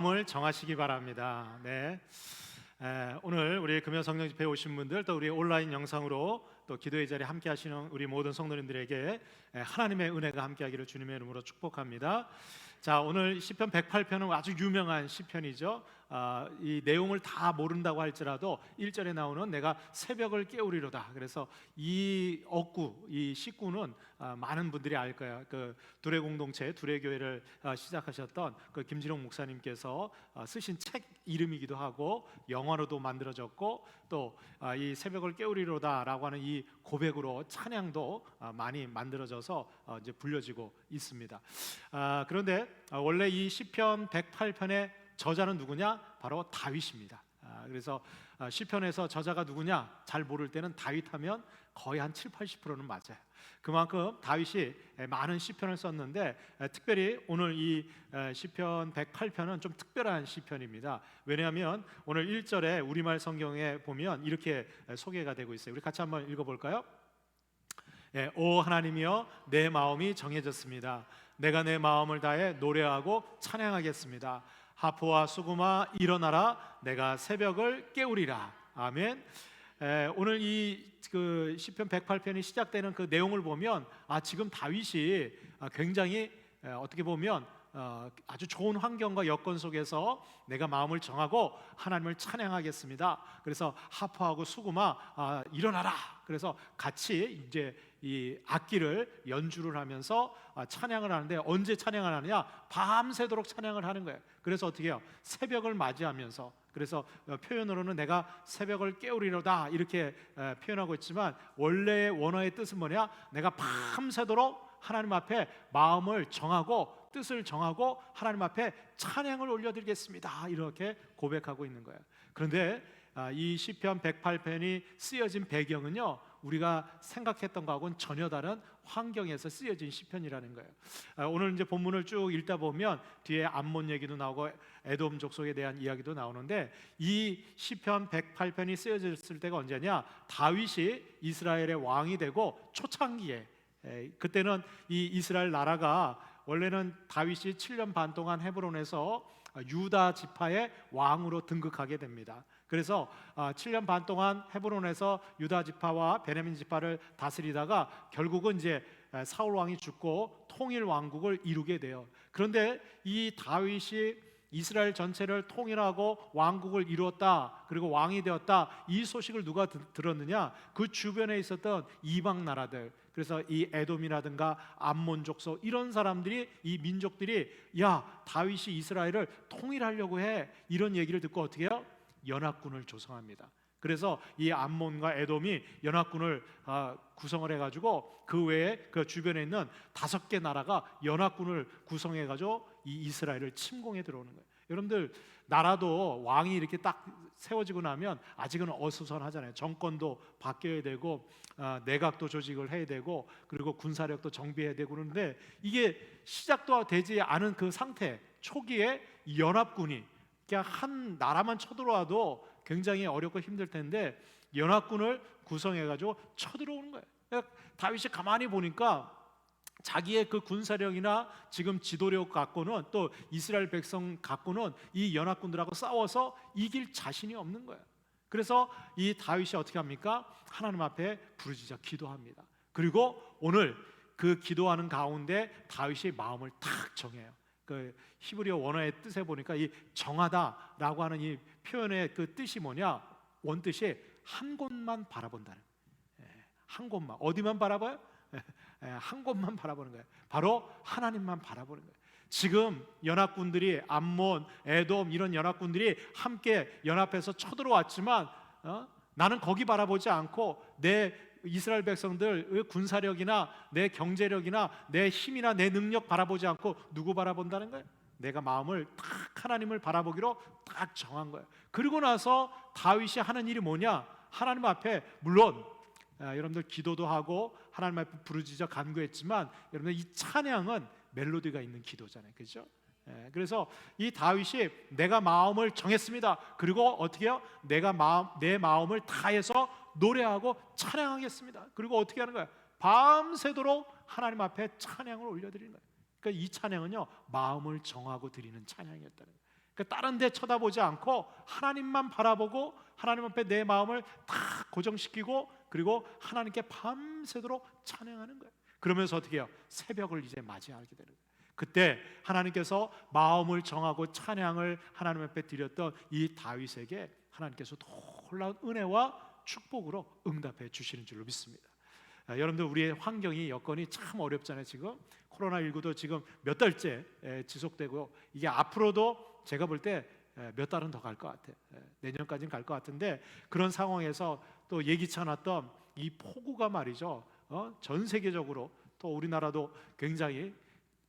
마음을 정하시기 바랍니다. 네. 오늘 우리 금요 성령 집회에 오신 분들, 또 우리 온라인 영상으로 또 기도의 자리에 함께 하시는 우리 모든 성도님들에게 하나님의 은혜가 함께하기를 주님의 이름으로 축복합니다. 자, 오늘 시편 108편은 아주 유명한 시편이죠. 이 내용을 다 모른다고 할지라도 1절에 나오는 내가 새벽을 깨우리로다. 그래서 이 어구, 이 식구는 많은 분들이 알 거예요. 그 두레 공동체, 두레 교회를 시작하셨던 그 김진홍 목사님께서 쓰신 책 이름이기도 하고 영화로도 만들어졌고, 또 이 새벽을 깨우리로다라고 하는 이 고백으로 찬양도 많이 만들어져서 이제 불려지고 있습니다. 그런데 원래 이 시편 108편의 저자는 누구냐? 바로 다윗입니다. 그래서 시편에서 저자가 누구냐 잘 모를 때는 다윗 하면 거의 한 7-80%는 맞아요. 그만큼 다윗이 많은 시편을 썼는데, 특별히 오늘 이 시편 108편은 좀 특별한 시편입니다. 왜냐하면 오늘 1절에 우리말 성경에 보면 이렇게 소개가 되고 있어요. 우리 같이 한번 읽어볼까요? 오 하나님이여, 내 마음이 정해졌습니다. 내가 내 마음을 다해 노래하고 찬양하겠습니다. 하포와 수금아 일어나라, 내가 새벽을 깨우리라. 아멘. 오늘 이 그 시편 108편이 시작되는 그 내용을 보면 지금 다윗이 굉장히 어떻게 보면 아주 좋은 환경과 여건 속에서 내가 마음을 정하고 하나님을 찬양하겠습니다. 그래서 하포하고 수금아 일어나라. 그래서 같이 이제 이 악기를 연주를 하면서 찬양을 하는데, 언제 찬양을 하느냐? 밤새도록 찬양을 하는 거예요. 그래서 어떻게 해요? 새벽을 맞이하면서, 그래서 표현으로는 내가 새벽을 깨우리로다 이렇게 표현하고 있지만, 원래의 원어의 뜻은 뭐냐? 내가 밤새도록 하나님 앞에 마음을 정하고 뜻을 정하고 하나님 앞에 찬양을 올려드리겠습니다, 이렇게 고백하고 있는 거예요. 그런데 이 시편 108편이 쓰여진 배경은요, 우리가 생각했던 것하고는 전혀 다른 환경에서 쓰여진 시편이라는 거예요. 오늘 이제 본문을 쭉 읽다 보면 뒤에 암몬 얘기도 나오고 에돔 족속에 대한 이야기도 나오는데, 이 시편 108편이 쓰여졌을 때가 언제냐? 다윗이 이스라엘의 왕이 되고 초창기에, 그때는 이 이스라엘 나라가 원래는 다윗이 7년 반 동안 헤브론에서 유다 지파의 왕으로 등극하게 됩니다. 그래서 7년 반 동안 헤브론에서 유다 지파와 베냐민 지파를 다스리다가 결국은 이제 사울 왕이 죽고 통일 왕국을 이루게 돼요. 그런데 이 다윗이 이스라엘 전체를 통일하고 왕국을 이루었다, 그리고 왕이 되었다, 이 소식을 누가 들었느냐? 그 주변에 있었던 이방 나라들, 그래서 이 에돔이라든가 암몬 족속, 이런 사람들이, 이 민족들이 야, 다윗이 이스라엘을 통일하려고 해, 이런 얘기를 듣고 어떻게 해요? 연합군을 조성합니다. 그래서 이 암몬과 에돔이 연합군을 구성을 해가지고 그 외에 그 주변에 있는 5개 나라가 연합군을 구성해가지고 이 이스라엘을 침공해 들어오는 거예요. 여러분들, 나라도 왕이 이렇게 딱 세워지고 나면 아직은 어수선하잖아요. 정권도 바뀌어야 되고 내각도 조직을 해야 되고, 그리고 군사력도 정비해야 되고, 그런데 이게 시작도 되지 않은 그 상태 초기에 연합군이 그냥 한 나라만 쳐들어와도 굉장히 어렵고 힘들 텐데 연합군을 구성해가지고 쳐들어오는 거예요. 그러니까 다윗이 가만히 보니까 자기의 그 군사력이나 지금 지도력 갖고는, 또 이스라엘 백성 갖고는 이 연합군들하고 싸워서 이길 자신이 없는 거예요. 그래서 이 다윗이 어떻게 합니까? 하나님 앞에 부르짖어 기도합니다. 그리고 오늘 그 기도하는 가운데 다윗이 마음을 탁 정해요. 그 히브리어 원어의 뜻에 보니까 이 정하다라고 하는 이 표현의 그 뜻이 뭐냐? 원뜻이 한 곳만 바라본다는, 한 곳만, 어디만 바라봐요? 한 곳만 바라보는 거예요. 바로 하나님만 바라보는 거예요. 지금 연합군들이 암몬, 에돔 이런 연합군들이 함께 연합해서 쳐들어왔지만 나는 거기 바라보지 않고 내 이스라엘 백성들 군사력이나 내 경제력이나 내 힘이나 내 능력 바라보지 않고 누구 바라본다는 거예요? 내가 마음을 딱 하나님을 바라보기로 딱 정한 거예요. 그리고 나서 다윗이 하는 일이 뭐냐? 하나님 앞에, 물론 여러분들 기도도 하고 하나님 앞에 부르짖어 간구했지만, 여러분들 이 찬양은 멜로디가 있는 기도잖아요, 그렇죠? 그래서 이 다윗이 내가 마음을 정했습니다. 그리고 어떻게 해요? 내 마음을 다해서 노래하고 찬양하겠습니다. 그리고 어떻게 하는 거예요? 밤새도록 하나님 앞에 찬양을 올려드리는 거예요. 그러니까 이 찬양은요, 마음을 정하고 드리는 찬양이었다는 거예요. 그러니까 다른 데 쳐다보지 않고 하나님만 바라보고 하나님 앞에 내 마음을 다 고정시키고 그리고 하나님께 밤새도록 찬양하는 거예요. 그러면서 어떻게 해요? 새벽을 이제 맞이하게 되는 거예요. 그때 하나님께서 마음을 정하고 찬양을 하나님 앞에 드렸던 이 다윗에게 하나님께서 놀라운 은혜와 축복으로 응답해 주시는 줄로 믿습니다. 여러분들, 우리의 환경이 여건이 참 어렵잖아요. 지금 코로나19도 지금 몇 달째 지속되고 이게 앞으로도 제가 볼 때 몇 달은 더 갈 것 같아요. 내년까지는 갈 것 같은데, 그런 상황에서 또 예기치 않았던 이 폭우가 말이죠, 전 세계적으로 또 우리나라도 굉장히,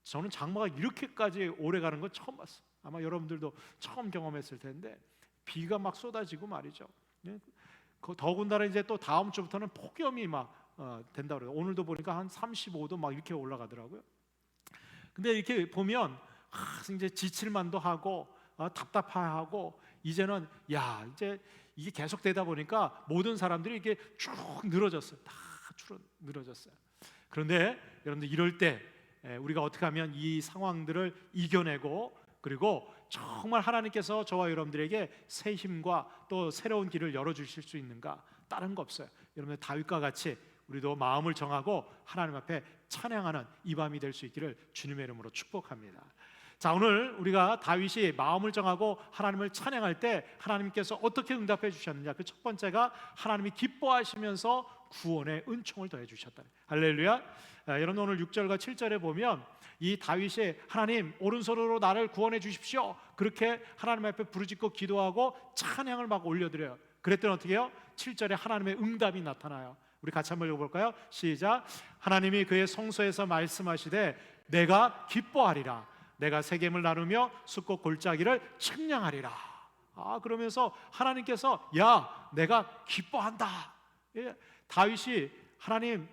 저는 장마가 이렇게까지 오래 가는 건 처음 봤어요. 아마 여러분들도 처음 경험했을 텐데 비가 막 쏟아지고 말이죠. 더군다나 이제 또 다음 주부터는 폭염이 막 된다 그래요. 오늘도 보니까 한 35도 막 이렇게 올라가더라고요. 근데 이렇게 보면 이제 지칠만도 하고 답답하고, 이제는 이제 이게 계속 되다 보니까 모든 사람들이 이렇게 쭉 늘어졌어요. 다 늘어졌어요. 그런데 여러분들, 이럴 때 우리가 어떻게 하면 이 상황들을 이겨내고 그리고 정말 하나님께서 저와 여러분들에게 새 힘과 또 새로운 길을 열어주실 수 있는가? 다른 거 없어요. 여러분들, 다윗과 같이 우리도 마음을 정하고 하나님 앞에 찬양하는 이 밤이 될 수 있기를 주님의 이름으로 축복합니다. 자, 오늘 우리가 다윗이 마음을 정하고 하나님을 찬양할 때 하나님께서 어떻게 응답해 주셨느냐, 그 첫 번째가 하나님이 기뻐하시면서 구원의 은총을 더해 주셨다. 할렐루야. 여러분, 오늘 6절과 7절에 보면 이 다윗이 하나님 오른손으로 나를 구원해 주십시오, 그렇게 하나님 앞에 부르짖고 기도하고 찬양을 막 올려드려요. 그랬더니 어떻게 해요? 7절에 하나님의 응답이 나타나요. 우리 같이 한번 읽어볼까요? 시작. 하나님이 그의 성소에서 말씀하시되 내가 기뻐하리라, 내가 세겜을 나누며 숫꽃 골짜기를 측량하리라. 그러면서 하나님께서 내가 기뻐한다. 다윗이 하나님의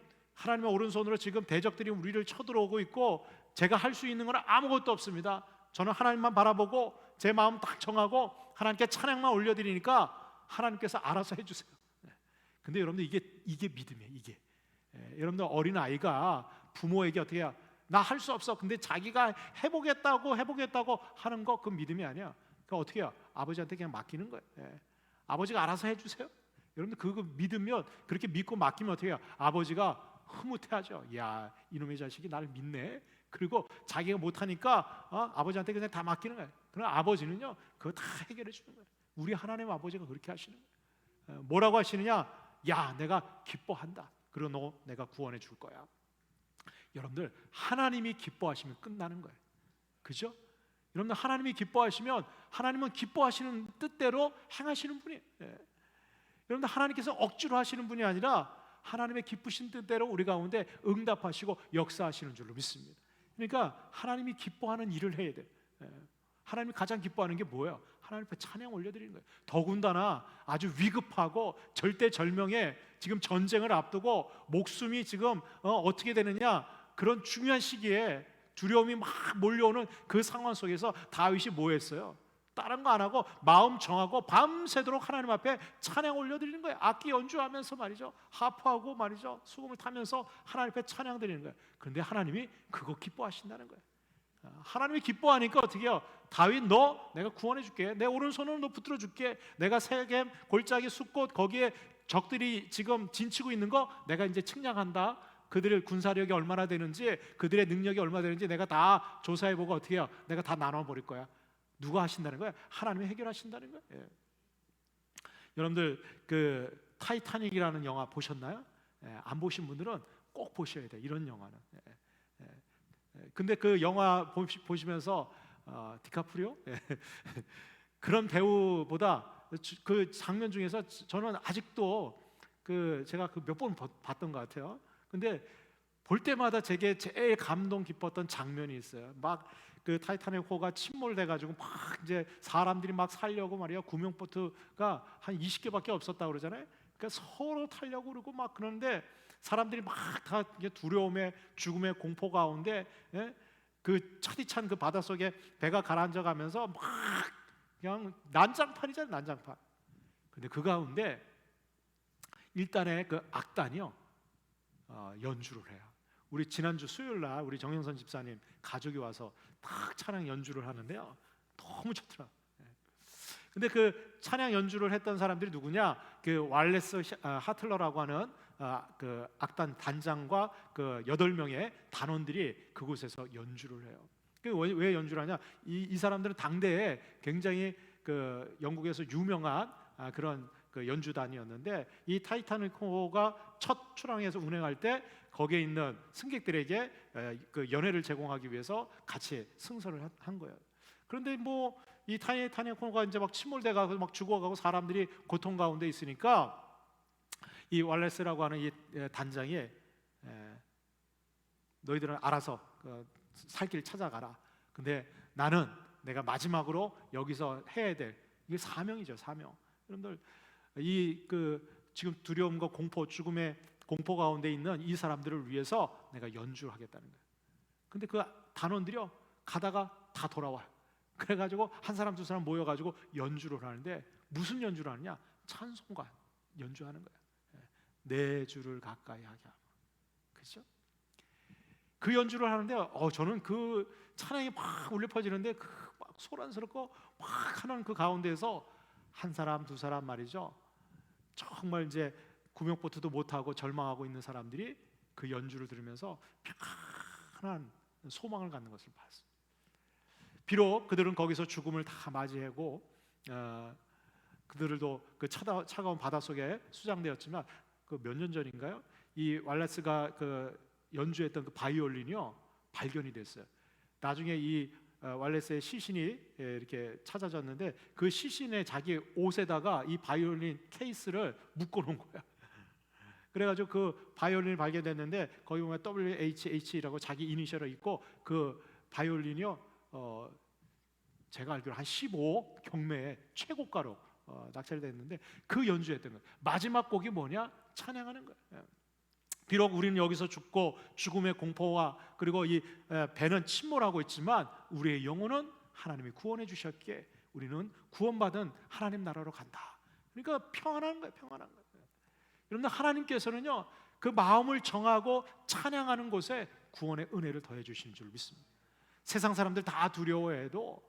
오른손으로 지금 대적들이 우리를 쳐들어오고 있고 제가 할 수 있는 건 아무것도 없습니다. 저는 하나님만 바라보고 제 마음 딱 정하고 하나님께 찬양만 올려드리니까 하나님께서 알아서 해주세요. 근데 여러분들, 이게 믿음이에요. 이게 여러분들, 어린 아이가 부모에게 어떻게 해요? 나 할 수 없어. 근데 자기가 해보겠다고 하는 거, 그 믿음이 아니야. 그러니까 어떻게 해요? 아버지한테 그냥 맡기는 거예요. 아버지가 알아서 해주세요. 여러분들, 그거 믿으면, 그렇게 믿고 맡기면 어떻게 해요? 아버지가 흐뭇해하죠. 이놈의 자식이 나를 믿네. 그리고 자기가 못하니까 아버지한테 그냥 다 맡기는 거예요. 그럼 아버지는요, 그거 다 해결해 주는 거예요. 우리 하나님 아버지가 그렇게 하시는 거예요. 뭐라고 하시느냐? 내가 기뻐한다. 그리고 내가 구원해 줄 거야. 여러분들, 하나님이 기뻐하시면 끝나는 거예요. 그죠? 여러분들, 하나님이 기뻐하시면 하나님은 기뻐하시는 뜻대로 행하시는 분이에요. 여러분들, 하나님께서 억지로 하시는 분이 아니라 하나님의 기쁘신 뜻대로 우리 가운데 응답하시고 역사하시는 줄로 믿습니다. 그러니까 하나님이 기뻐하는 일을 해야 돼요. 하나님이 가장 기뻐하는 게 뭐예요? 하나님 앞에 찬양 올려드리는 거예요. 더군다나 아주 위급하고 절대절명에 지금 전쟁을 앞두고 목숨이 지금 어떻게 되느냐, 그런 중요한 시기에 두려움이 막 몰려오는 그 상황 속에서 다윗이 뭐 했어요? 다른 거 안 하고 마음 정하고 밤새도록 하나님 앞에 찬양 올려드리는 거예요. 악기 연주하면서 말이죠, 하프하고 말이죠, 수금을 타면서 하나님 앞에 찬양 드리는 거예요. 그런데 하나님이 그거 기뻐하신다는 거예요. 하나님이 기뻐하니까 어떻게 해요? 다윗, 내가 구원해 줄게. 내 오른손으로 너 붙들어 줄게. 내가 세겜 골짜기 숫꽃 거기에 적들이 지금 진치고 있는 거 내가 이제 측량한다. 그들의 군사력이 얼마나 되는지, 그들의 능력이 얼마나 되는지 내가 다 조사해보고 어떻게 해요? 내가 다 나눠버릴 거야. 누가 하신다는 거야? 하나님이 해결하신다는 거야. 여러분들, 그 타이타닉이라는 영화 보셨나요? 안 보신 분들은 꼭 보셔야 돼요. 이런 영화는. 근데 그 영화 보시면서 디카프리오 그런 배우보다 그 장면 중에서 저는 아직도 제가 몇 번 봤던 것 같아요. 근데 볼 때마다 제게 제일 감동 깊었던 장면이 있어요. 막 그 타이타닉호가 침몰돼가지고 막 이제 사람들이 막 살려고 말이야, 구명보트가 한 20개밖에 없었다고 그러잖아요. 그러니까 서로 타려고 그러고 막 그러는데 사람들이 막 다 두려움에 죽음의 공포 가운데 그 차디찬 그 바닷속에 배가 가라앉아가면서 막 그냥 난장판이잖아요, 난장판. 근데 그 가운데 일단의 그 악단이요, 연주를 해요. 우리 지난주 수요일날 우리 정영선 집사님 가족이 와서 딱 찬양 연주를 하는데요, 너무 좋더라. 근데 그 찬양 연주를 했던 사람들이 누구냐? 그 왈레스 하틀러라고 하는 그 악단 단장과 그 8명의 단원들이 그곳에서 연주를 해요. 왜 연주를 하냐? 이 사람들은 당대에 굉장히 그 영국에서 유명한 그런 그 연주단이었는데, 이 타이타닉호가 첫 출항해서 운행할 때 거기에 있는 승객들에게 그 연회를 제공하기 위해서 같이 승선을 한 거예요. 그런데 뭐 이 타이타닉호가 이제 막 침몰돼가고 막 죽어가고 사람들이 고통 가운데 있으니까 이 왈레스라고 하는 이 단장이 너희들은 알아서 살 길 찾아가라. 근데 나는 내가 마지막으로 여기서 해야 될 이게 사명이죠, 사명. 여러분들 이 지금 두려움과 공포, 죽음의 공포 가운데 있는 이 사람들을 위해서 내가 연주를 하겠다는 거예요. 근데 그 단원들이요 가다가 다 돌아와요. 그래가지고 한 사람 두 사람 모여가지고 연주를 하는데, 무슨 연주를 하느냐? 찬송가 연주하는 거예요. 내 주를 가까이 하게 하며, 그렇죠? 그 연주를 하는데 저는 그 찬양이 막 울려 퍼지는데 막 소란스럽고 막 하는 그 가운데에서 한 사람 두 사람 말이죠, 정말 이제 구명보트도 못하고 절망하고 있는 사람들이 그 연주를 들으면서 편안한 소망을 갖는 것을 봤어요. 비록 그들은 거기서 죽음을 다 맞이하고 그들도 그 차가운 바닷속에 수장되었지만, 그 몇 년 전인가요? 이 왈레스가 그 연주했던 그 바이올린이요 발견이 됐어요. 나중에 이 왈레스의 시신이 이렇게 찾아졌는데, 그 시신에 자기 옷에다가 이 바이올린 케이스를 묶어놓은 거야. 그래가지고 그 바이올린이 발견됐는데 거기 보면 WHH라고 자기 이니셜을 있고, 그 바이올린이요 제가 알기로 한 15 경매의 최고가로 낙찰됐는데, 그 연주했던 거예요. 마지막 곡이 뭐냐? 찬양하는 거예요. 비록 우리는 여기서 죽고 죽음의 공포와 그리고 이 배는 침몰하고 있지만 우리의 영혼은 하나님이 구원해 주셨기에 우리는 구원받은 하나님 나라로 간다. 그러니까 평안한 거예요, 평안한 거예요. 여러분들, 하나님께서는요 그 마음을 정하고 찬양하는 곳에 구원의 은혜를 더해 주시는 줄 믿습니다. 세상 사람들 다 두려워해도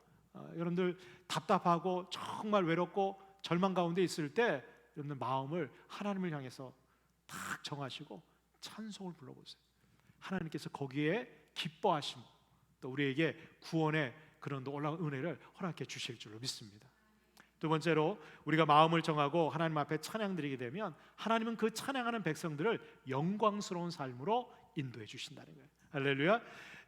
여러분들 답답하고 정말 외롭고 절망 가운데 있을 때 여러분들 마음을 하나님을 향해서 딱 정하시고 찬송을 불러보세요. 하나님께서 거기에 기뻐하시고 또 우리에게 구원의 그런 놀라운 은혜를 허락해 주실 줄로 믿습니다. 두 번째로, 우리가 마음을 정하고 하나님 앞에 찬양드리게 되면 하나님은 그 찬양하는 백성들을 영광스러운 삶으로 인도해 주신다는 거예요. 할렐루야.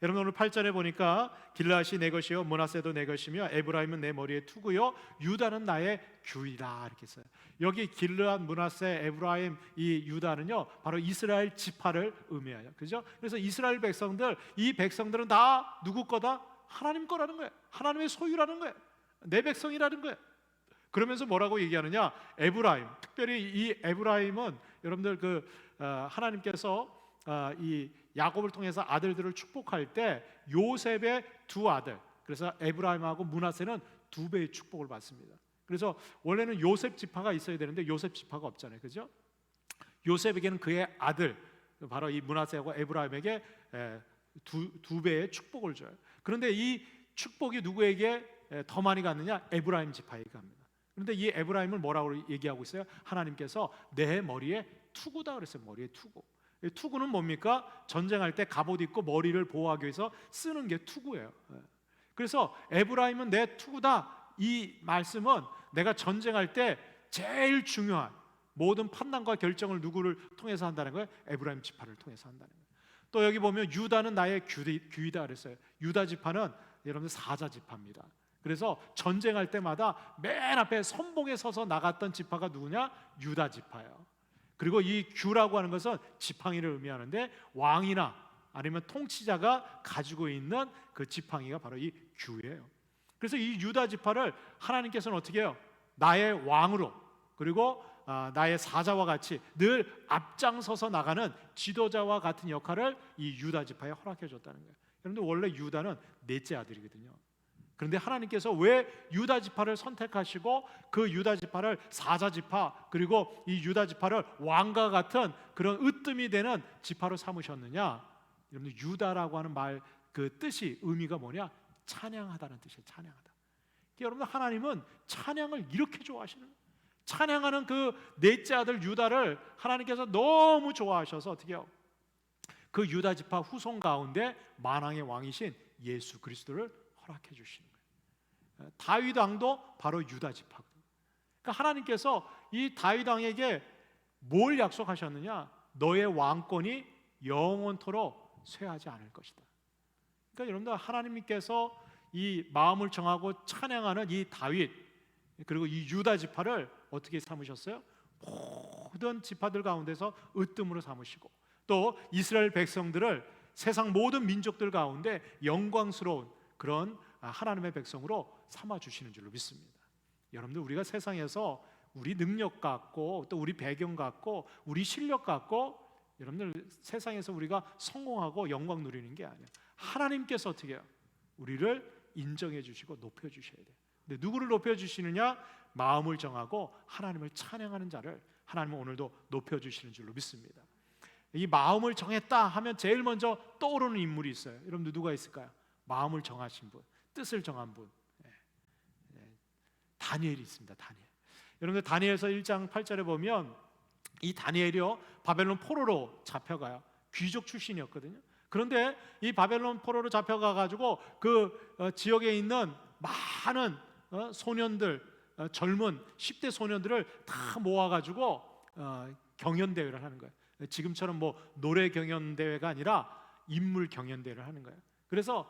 여러분, 오늘 8절에 보니까 길르앗이 내 것이요 므낫세도 내 것이며 에브라임은 내 머리에 투구요 유다는 나의 규이다, 이렇게 써요. 여기 길르앗, 므낫세, 에브라임, 이 유다는요 바로 이스라엘 지파를 의미해요. 그죠? 그래서 이스라엘 백성들, 이 백성들은 다 누구 거다? 하나님 거라는 거예요. 하나님의 소유라는 거예요. 내 백성이라는 거예요. 그러면서 뭐라고 얘기하느냐? 에브라임, 특별히 이 에브라임은 여러분들 하나님께서 이 야곱을 통해서 아들들을 축복할 때 요셉의 두 아들, 그래서 에브라임하고 므낫세는 2배의 축복을 받습니다. 그래서 원래는 요셉 지파가 있어야 되는데 요셉 지파가 없잖아요, 그죠? 요셉에게는 그의 아들, 바로 이 므낫세하고 에브라임에게 두 배의 축복을 줘요. 그런데 이 축복이 누구에게 더 많이 갔느냐? 에브라임 지파에게 갑니다. 그런데 이 에브라임을 뭐라고 얘기하고 있어요? 하나님께서 내 머리에 투구다 그랬어요. 머리에 투구. 투구는 뭡니까? 전쟁할 때 갑옷 입고 머리를 보호하기 위해서 쓰는 게 투구예요. 그래서 에브라임은 내 투구다, 이 말씀은 내가 전쟁할 때 제일 중요한 모든 판단과 결정을 누구를 통해서 한다는 거예요? 에브라임 지파를 통해서 한다는 거예요. 또 여기 보면 유다는 나의 규이다 그랬어요. 유다 지파는 여러분들 사자 지파입니다. 그래서 전쟁할 때마다 맨 앞에 선봉에 서서 나갔던 지파가 누구냐? 유다 지파예요. 그리고 이 규라고 하는 것은 지팡이를 의미하는데, 왕이나 아니면 통치자가 가지고 있는 그 지팡이가 바로 이 규예요. 그래서 이 유다 지파를 하나님께서는 어떻게 해요? 나의 왕으로, 그리고 나의 사자와 같이 늘 앞장서서 나가는 지도자와 같은 역할을 이 유다 지파에 허락해 줬다는 거예요. 여러분들, 원래 유다는 넷째 아들이거든요. 그런데 하나님께서 왜 유다 지파를 선택하시고 그 유다 지파를 사자 지파, 그리고 이 유다 지파를 왕과 같은 그런 으뜸이 되는 지파로 삼으셨느냐? 여러분들, 유다라고 하는 말 그 뜻이, 의미가 뭐냐? 찬양하다는 뜻이에요. 찬양하다. 여러분들, 하나님은 찬양을 이렇게 좋아하시는 거예요. 찬양하는 그 넷째 아들 유다를 하나님께서 너무 좋아하셔서 어떻게 해요? 그 유다 지파 후손 가운데 만왕의 왕이신 예수 그리스도를 허락해 주시는 거예요. 다윗 왕도 바로 유다 지파고. 그러니까 하나님께서 이 다윗 왕에게 뭘 약속하셨느냐? 너의 왕권이 영원토록 쇠하지 않을 것이다. 그러니까 여러분들, 하나님께서 이 마음을 정하고 찬양하는 이 다윗, 그리고 이 유다 지파를 어떻게 삼으셨어요? 모든 지파들 가운데서 으뜸으로 삼으시고, 또 이스라엘 백성들을 세상 모든 민족들 가운데 영광스러운 그런 하나님의 백성으로 삼아주시는 줄로 믿습니다. 여러분들, 우리가 세상에서 우리 능력 갖고 또 우리 배경 갖고 우리 실력 갖고 여러분들 세상에서 우리가 성공하고 영광 누리는 게 아니에요. 하나님께서 어떻게 해요? 우리를 인정해 주시고 높여 주셔야 돼요. 근데 누구를 높여 주시느냐? 마음을 정하고 하나님을 찬양하는 자를 하나님은 오늘도 높여 주시는 줄로 믿습니다. 이 마음을 정했다 하면 제일 먼저 떠오르는 인물이 있어요. 여러분들 누가 있을까요? 마음을 정하신 분, 뜻을 정한 분. 다니엘이 있습니다. 다니엘. 여러분들, 다니엘서 1장 8절에 보면 이 다니엘이요, 바벨론 포로로 잡혀가요. 귀족 출신이었거든요. 그런데 이 바벨론 포로로 잡혀가 가지고 그 지역에 있는 많은 소년들, 젊은 10대 소년들을 다 모아 가지고 경연 대회를 하는 거예요. 지금처럼 뭐 노래 경연 대회가 아니라 인물 경연 대회를 하는 거예요. 그래서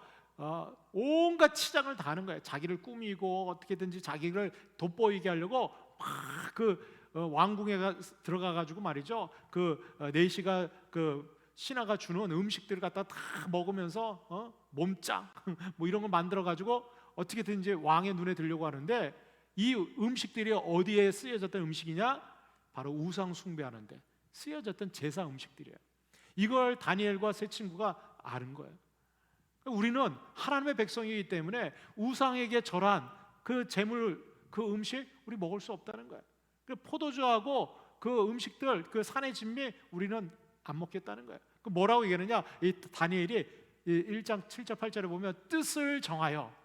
온갖 치장을 다 하는 거예요. 자기를 꾸미고 어떻게든지 자기를 돋보이게 하려고 막 그 왕궁에 들어가 가지고 말이죠. 그 내시가 그 신하가 주는 음식들을 갖다 다 먹으면서 몸짱 뭐 이런 거 만들어 가지고 어떻게든지 왕의 눈에 들려고 하는데, 이 음식들이 어디에 쓰여졌던 음식이냐? 바로 우상 숭배하는데 쓰여졌던 제사 음식들이에요. 이걸 다니엘과 세 친구가 아는 거예요. 우리는 하나님의 백성이기 때문에 우상에게 절한 그 제물, 그 음식 우리 먹을 수 없다는 거예요. 포도주하고 그 음식들, 그 산의 진미 우리는 안 먹겠다는 거예요. 그 뭐라고 얘기하느냐? 이 다니엘이 1장 7절 8절에 보면 뜻을 정하여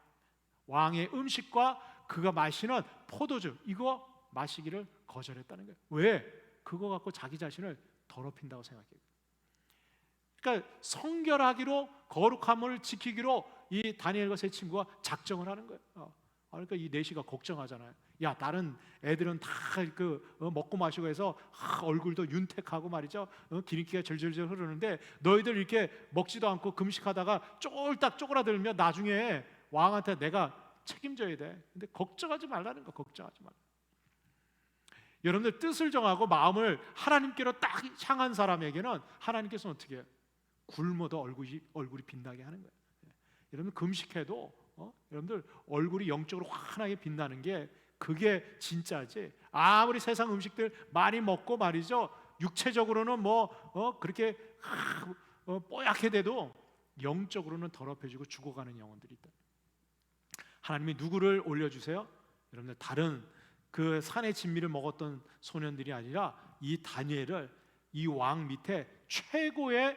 왕의 음식과 그가 마시는 포도주 이거 마시기를 거절했다는 거예요. 왜? 그거 갖고 자기 자신을 더럽힌다고 생각해요. 그러니까 성결하기로, 거룩함을 지키기로 이 다니엘과 세 친구가 작정을 하는 거예요. 그러니까 이 내시가 걱정하잖아요. 야, 다른 애들은 다 먹고 마시고 해서 얼굴도 윤택하고 말이죠. 기름기가 절절절 흐르는데 너희들 이렇게 먹지도 않고 금식하다가 쫄딱 쪼그라들면 나중에 왕한테 내가 책임져야 돼. 근데 걱정하지 말라는 거, 걱정하지 말라. 여러분들, 뜻을 정하고 마음을 하나님께로 딱 향한 사람에게는 하나님께서는 어떻게 해요? 굶어도 얼굴이 빛나게 하는 거예요. 여러분, 금식해도 여러분들 얼굴이 영적으로 환하게 빛나는 게 그게 진짜지. 아무리 세상 음식들 많이 먹고 말이죠, 육체적으로는 그렇게 뽀얗게 돼도 영적으로는 더럽혀지고 죽어가는 영혼들이 있다. 하나님이 누구를 올려주세요? 여러분들, 다른 그 산의 진미를 먹었던 소년들이 아니라 이 다니엘을 이 왕 밑에 최고의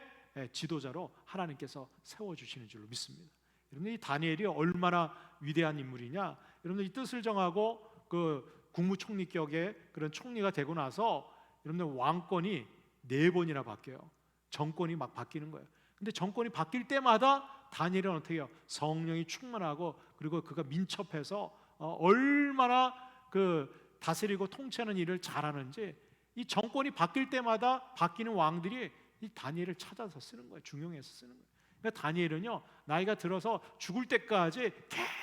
지도자로 하나님께서 세워주시는 줄로 믿습니다. 여러분들, 이 다니엘이 얼마나 위대한 인물이냐? 여러분들, 이 뜻을 정하고 그 국무총리격의 그런 총리가 되고 나서 여러분들 왕권이 4번이나 바뀌어요. 정권이 막 바뀌는 거예요. 근데 정권이 바뀔 때마다 다니엘은 어떻게 해요? 성령이 충만하고 그리고 그가 민첩해서 얼마나 그 다스리고 통치하는 일을 잘하는지, 이 정권이 바뀔 때마다 바뀌는 왕들이 이 다니엘을 찾아서 쓰는 거예요. 중용해서 쓰는 거예요. 그러니까 다니엘은요, 나이가 들어서 죽을 때까지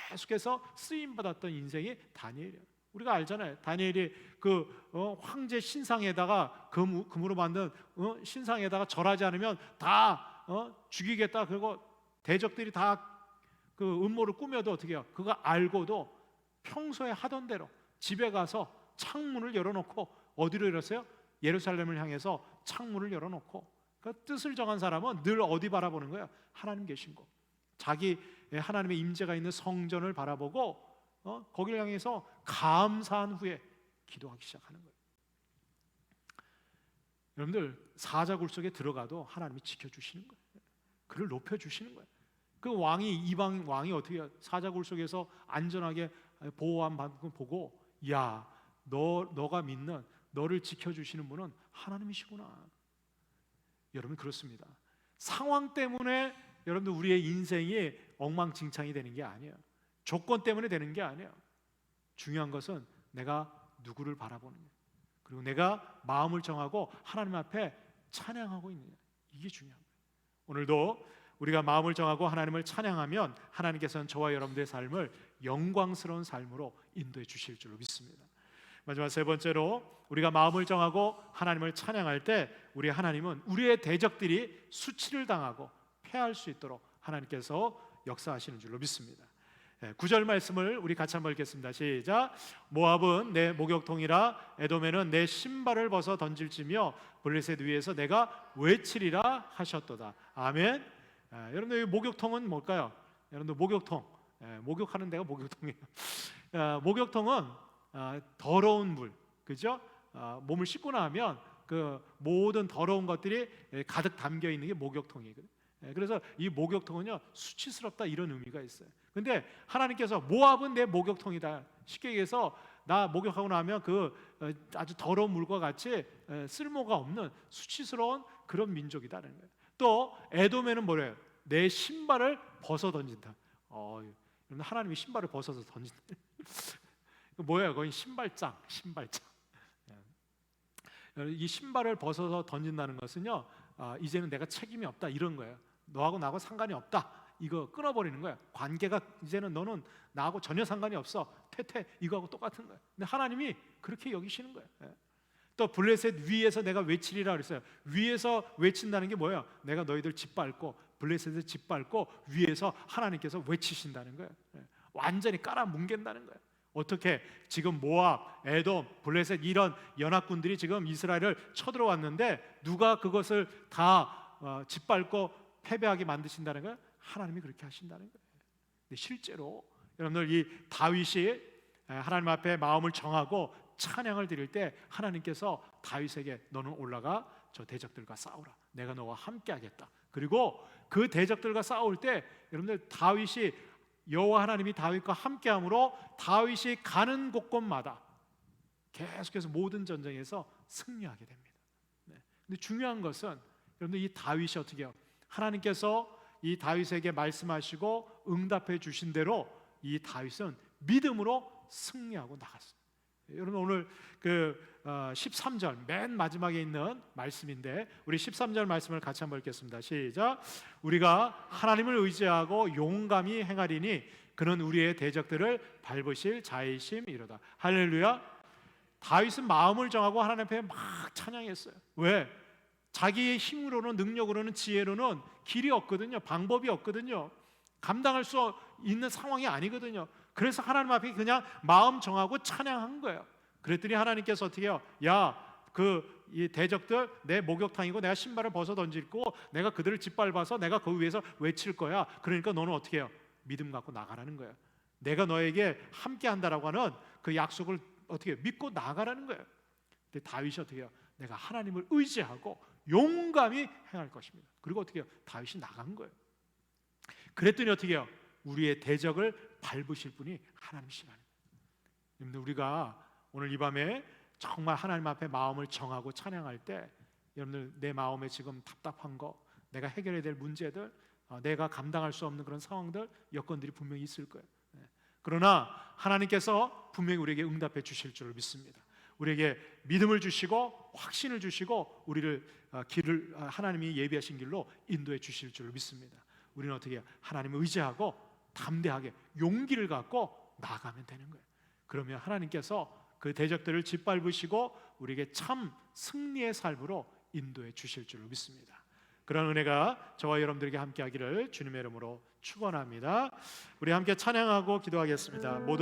계속해서 쓰임 받았던 인생이 다니엘이에요. 우리가 알잖아요. 다니엘이 그 황제 신상에다가 금으로 만든 신상에다가 절하지 않으면 다 죽이겠다. 그리고 대적들이 다 그 음모를 꾸며도 어떻게 해요? 그거 알고도 평소에 하던 대로 집에 가서 창문을 열어놓고 어디로 열었어요? 예루살렘을 향해서 창문을 열어놓고, 그 뜻을 정한 사람은 늘 어디 바라보는 거예요? 하나님 계신 곳, 자기 하나님의 임재가 있는 성전을 바라보고 거기를 향해서 감사한 후에 기도하기 시작하는 거예요. 여러분들, 사자굴 속에 들어가도 하나님이 지켜주시는 거예요. 그를 높여주시는 거예요. 그 왕이, 이방 왕이 어떻게 해요? 사자굴 속에서 안전하게 보호함 받는 걸 보고, 야, 너가 믿는, 너를 지켜주시는 분은 하나님이시구나. 여러분, 그렇습니다. 상황 때문에 여러분들 우리의 인생이 엉망진창이 되는 게 아니에요. 조건 때문에 되는 게 아니에요. 중요한 것은 내가 누구를 바라보느냐, 그리고 내가 마음을 정하고 하나님 앞에 찬양하고 있느냐, 이게 중요한 거예요. 오늘도 우리가 마음을 정하고 하나님을 찬양하면 하나님께서는 저와 여러분들의 삶을 영광스러운 삶으로 인도해 주실 줄로 믿습니다. 마지막 세 번째로, 우리가 마음을 정하고 하나님을 찬양할 때 우리 하나님은 우리의 대적들이 수치를 당하고 패할 수 있도록 하나님께서 역사하시는 줄로 믿습니다. 9절 말씀을 우리 같이 한번 읽겠습니다. 시작. 모압은 내 목욕통이라 에돔에는 내 신발을 벗어 던질지며 블레셋 위에서 내가 외치리라 하셨도다. 아멘. 여러분들, 목욕통은 뭘까요? 여러분들, 목욕통, 목욕하는 데가 목욕통이에요. 목욕통은 더러운 물, 그죠? 몸을 씻고 나면 그 모든 더러운 것들이 가득 담겨 있는 게 목욕통이거든요. 그래서 이 목욕통은요, 수치스럽다, 이런 의미가 있어요. 근데 하나님께서 모압은 내 목욕통이다, 쉽게 얘기해서 나 목욕하고 나면 그 아주 더러운 물과 같이 쓸모가 없는 수치스러운 그런 민족이다는 거예요. 또 에돔에는 뭐래요? 내 신발을 벗어 던진다. 여러분, 하나님이 신발을 벗어서 던진다. 뭐예요? 거기 신발장. 이 신발을 벗어서 던진다는 것은요, 이제는 내가 책임이 없다, 이런 거예요. 너하고 나하고 상관이 없다, 이거 끊어버리는 거예요. 관계가 이제는 너는 나하고 전혀 상관이 없어, 태태, 이거하고 똑같은 거예요. 근데 하나님이 그렇게 여기시는 거예요. 또 블레셋 위에서 내가 외치리라 그랬어요. 위에서 외친다는 게 뭐예요? 내가 너희들 짓밟고, 블레셋을 짓밟고 위에서 하나님께서 외치신다는 거예요. 완전히 깔아뭉갠다는 거예요. 어떻게? 지금 모압, 에돔, 블레셋, 이런 연합군들이 지금 이스라엘을 쳐들어왔는데 누가 그것을 다 짓밟고 패배하게 만드신다는 거예요? 하나님이 그렇게 하신다는 거예요. 근데 실제로 여러분들, 이 다윗이 하나님 앞에 마음을 정하고 찬양을 드릴 때 하나님께서 다윗에게 너는 올라가 저 대적들과 싸우라, 내가 너와 함께 하겠다. 그리고 그 대적들과 싸울 때 여러분들, 다윗이, 여호와 하나님이 다윗과 함께함으로 다윗이 가는 곳곳마다 계속해서 모든 전쟁에서 승리하게 됩니다. 근데 중요한 것은 여러분들, 이 다윗이 어떻게 해요? 하나님께서 이 다윗에게 말씀하시고 응답해 주신 대로 이 다윗은 믿음으로 승리하고 나갔어요. 여러분, 오늘 그 13절 맨 마지막에 있는 말씀인데 우리 13절 말씀을 같이 한번 읽겠습니다. 시작. 우리가 하나님을 의지하고 용감히 행하리니 그는 우리의 대적들을 밟으실 자이심이로다. 할렐루야. 다윗은 마음을 정하고 하나님 앞에 막 찬양했어요. 왜? 자기의 힘으로는, 능력으로는, 지혜로는 길이 없거든요. 방법이 없거든요. 감당할 수 있는 상황이 아니거든요. 그래서 하나님 앞에 그냥 마음 정하고 찬양한 거예요. 그랬더니 하나님께서 어떻게 해요? 야, 이 대적들 내 목욕탕이고 내가 신발을 벗어 던질고 내가 그들을 짓밟아서 내가 그 위에서 외칠 거야. 그러니까 너는 어떻게 해요? 믿음 갖고 나가라는 거예요. 내가 너에게 함께 한다라고 하는 그 약속을 어떻게 해요? 믿고 나가라는 거예요. 근데 다윗이 어떻게 해요? 내가 하나님을 의지하고 용감히 행할 것입니다. 그리고 어떻게 해요? 다윗이 나간 거예요. 그랬더니 어떻게 해요? 우리의 대적을 밟으실 분이 하나님이시라는 거예요. 여러분들, 우리가 오늘 이 밤에 정말 하나님 앞에 마음을 정하고 찬양할 때 여러분들, 내 마음에 지금 답답한 거, 내가 해결해야 될 문제들, 내가 감당할 수 없는 그런 상황들, 여건들이 분명히 있을 거예요. 그러나 하나님께서 분명히 우리에게 응답해 주실 줄 믿습니다. 우리에게 믿음을 주시고 확신을 주시고 우리를 길을, 하나님이 예비하신 길로 인도해 주실 줄 믿습니다. 우리는 어떻게 해요? 하나님을 의지하고 담대하게 용기를 갖고 나아가면 되는 거예요. 그러면 하나님께서 그 대적들을 짓밟으시고 우리에게 참 승리의 삶으로 인도해 주실 줄로 믿습니다. 그런 은혜가 저와 여러분들에게 함께하기를 주님의 이름으로 축원합니다. 우리 함께 찬양하고 기도하겠습니다. 모든